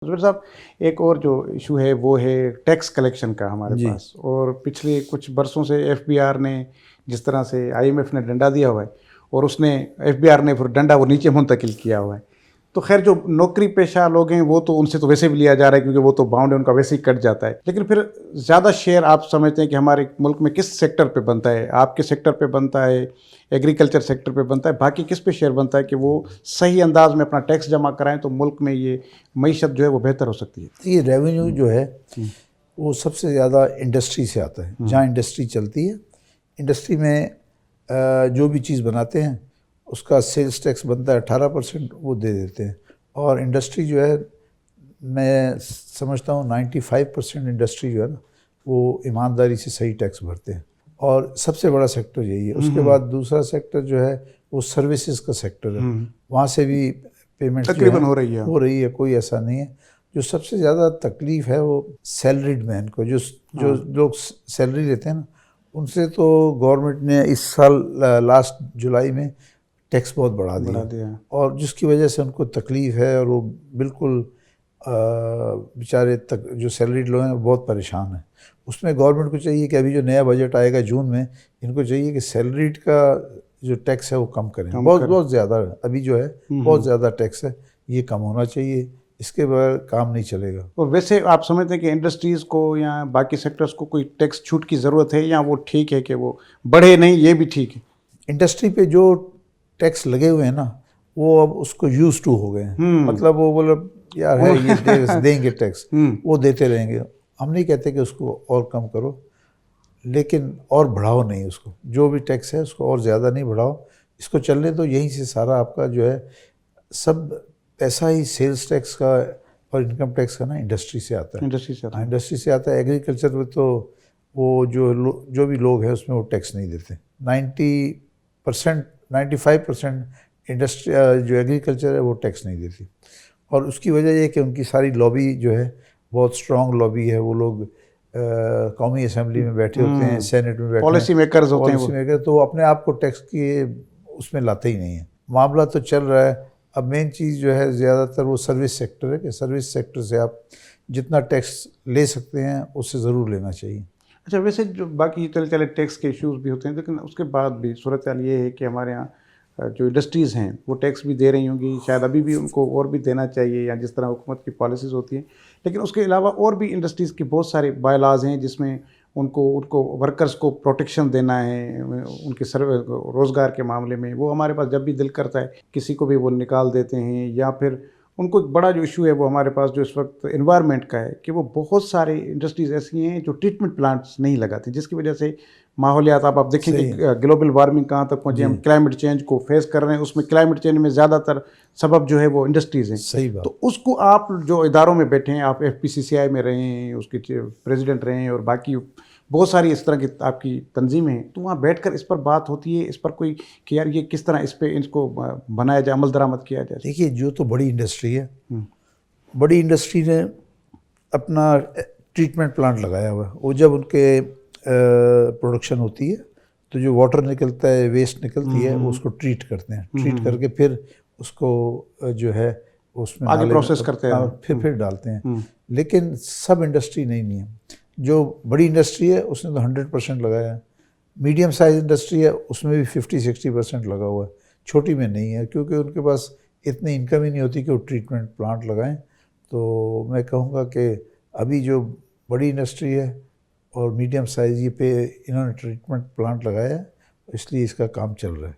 जुबेर साहब, एक और जो इशू है वो है टैक्स कलेक्शन का हमारे जी। पास। और पिछले कुछ बरसों से एफबीआर ने जिस तरह से आईएमएफ ने डंडा दिया हुआ है और उसने एफबीआर ने फिर डंडा वो नीचे मुंतकिल किया हुआ है। तो खैर जो नौकरी पेशा लोग हैं वो तो उनसे तो वैसे भी लिया जा रहा है क्योंकि वो तो बाउंड है, उनका वैसे ही कट जाता है। लेकिन फिर ज़्यादा शेयर आप समझते हैं कि हमारे मुल्क में किस सेक्टर पे बनता है? आपके सेक्टर पे बनता है, एग्रीकल्चर सेक्टर पे बनता है, बाकी किस पे शेयर बनता है कि वो सही अंदाज में अपना टैक्स जमा कराएं तो मुल्क में ये मईशत जो है वो बेहतर हो सकती है? ये रेवेन्यू जो है हम्म, वो सबसे ज़्यादा इंडस्ट्री से आता है। जहाँ इंडस्ट्री चलती है, इंडस्ट्री में जो भी चीज़ बनाते हैं उसका सेल्स टैक्स बनता है 18%, वो दे देते हैं। और इंडस्ट्री जो है, मैं समझता हूँ 95% इंडस्ट्री जो है ना वो ईमानदारी से सही टैक्स भरते हैं। और सबसे बड़ा सेक्टर यही है। उसके बाद दूसरा सेक्टर जो है वो सर्विसेज का सेक्टर है। वहाँ से भी पेमेंट्स जो तकरीबन है हो रही है। हो रही है, कोई ऐसा नहीं है। जो सबसे ज़्यादा तकलीफ है वो सैलरीड मैन को, जो जो लोग सैलरी लेते हैं ना, उनसे तो गवर्नमेंट ने इस साल लास्ट जुलाई में टैक्स बहुत बढ़ा दिया। और जिसकी वजह से उनको तकलीफ है और वो बिल्कुल बेचारे तक जो सैलरीड लोग हैं वो बहुत परेशान हैं। उसमें गवर्नमेंट को चाहिए कि अभी जो नया बजट आएगा जून में, इनको चाहिए कि सैलरीड का जो टैक्स है वो कम करें। बहुत ज़्यादा अभी जो है बहुत ज़्यादा टैक्स है, ये कम होना चाहिए। इसके बगैर काम नहीं चलेगा। और वैसे आप समझते हैं कि इंडस्ट्रीज़ को या बाकी सेक्टर्स को कोई टैक्स छूट की ज़रूरत है या वो ठीक है कि वो बढ़े नहीं, ये भी ठीक है? इंडस्ट्री पे जो टैक्स लगे हुए हैं ना, वो अब उसको यूज टू हो गए हैं। मतलब वो बोले यार है ये टैक्स देंगे, टैक्स वो देते रहेंगे। हम नहीं कहते कि उसको और कम करो, लेकिन और बढ़ाओ नहीं उसको। जो भी टैक्स है उसको और ज़्यादा नहीं बढ़ाओ, इसको चलने दो। यहीं से सारा आपका जो है सब पैसा ही सेल्स टैक्स का और इनकम टैक्स का ना इंडस्ट्री से आता है। इंडस्ट्री से आता है। एग्रीकल्चर में तो वो जो भी लोग हैं उसमें वो टैक्स नहीं देते। 90% 95% इंडस्ट्री जो एग्रीकल्चर है वो टैक्स नहीं देती। और उसकी वजह ये कि उनकी सारी लॉबी जो है बहुत स्ट्रॉन्ग लॉबी है। वो लोग कौमी असेंबली में बैठे होते हैं, सेनेट में बैठे पॉलिसी मेकर्स होते हैं। पॉलिसी मेकर तो वो अपने आप को टैक्स के उसमें लाते ही नहीं है। मामला तो चल रहा है। अब मेन चीज़ जो है ज़्यादातर वो सर्विस सेक्टर है कि सर्विस सेक्टर से आप जितना टैक्स ले सकते हैं उससे ज़रूर लेना चाहिए। अच्छा, वैसे जो बाकी चले टैक्स के इश्यूज भी होते हैं, लेकिन उसके बाद भी सूरत हाल ये है कि हमारे यहाँ जो इंडस्ट्रीज़ हैं वो टैक्स भी दे रही होंगी, शायद अभी भी उनको और भी देना चाहिए या जिस तरह हुकूमत की पॉलिसीज़ होती हैं। लेकिन उसके अलावा और भी इंडस्ट्रीज़ की बहुत सारे बायलॉज हैं जिसमें उनको उनको वर्कर्स को प्रोटेक्शन देना है। उनके रोज़गार के मामले में वो हमारे पास जब भी दिल करता है किसी को भी वो निकाल देते हैं। या फिर उनको एक बड़ा जो इशू है वो हमारे पास जो इस वक्त एनवायरनमेंट का है कि वो बहुत सारे इंडस्ट्रीज़ ऐसी हैं जो ट्रीटमेंट प्लांट्स नहीं लगाती, जिसकी वजह से माहौलियात आप देखेंगे ग्लोबल वार्मिंग कहाँ तक पहुँचे। हम क्लाइमेट चेंज को फेस कर रहे हैं, उसमें क्लाइमेट चेंज में ज़्यादातर सबब जो है वो इंडस्ट्रीज़ हैं। सही बात। तो उसको आप जो इदारों में बैठे हैं, आप FPCCI में रहे हैं, उसके प्रेसिडेंट रहे हैं और बाकी बहुत सारी इस तरह की आपकी तंजीमें हैं, तो वहाँ बैठकर इस पर बात होती है, इस पर कोई कि यार ये किस तरह इस पर इसको बनाया जाए, अमल दरामद किया जाए? देखिए, जो तो बड़ी इंडस्ट्री है, बड़ी इंडस्ट्री ने अपना ट्रीटमेंट प्लांट लगाया हुआ है। वो जब उनके प्रोडक्शन होती है तो जो वाटर निकलता है, वेस्ट निकलती है, वो उसको ट्रीट करते हैं। ट्रीट करके फिर उसको जो है उसमें आगे प्रोसेस करते हैं, फिर डालते हैं। लेकिन सब इंडस्ट्री नहीं है। जो बड़ी इंडस्ट्री है उसने तो 100% लगाया है। मीडियम साइज इंडस्ट्री है उसमें भी 50-60% लगा हुआ है। छोटी में नहीं है क्योंकि उनके पास इतनी इनकम ही नहीं होती कि वो ट्रीटमेंट प्लांट लगाएं। तो मैं कहूँगा कि अभी जो बड़ी इंडस्ट्री है और मीडियम साइज ये पे इन्होंने ट्रीटमेंट प्लांट लगाया है, इसलिए इसका काम चल रहा है।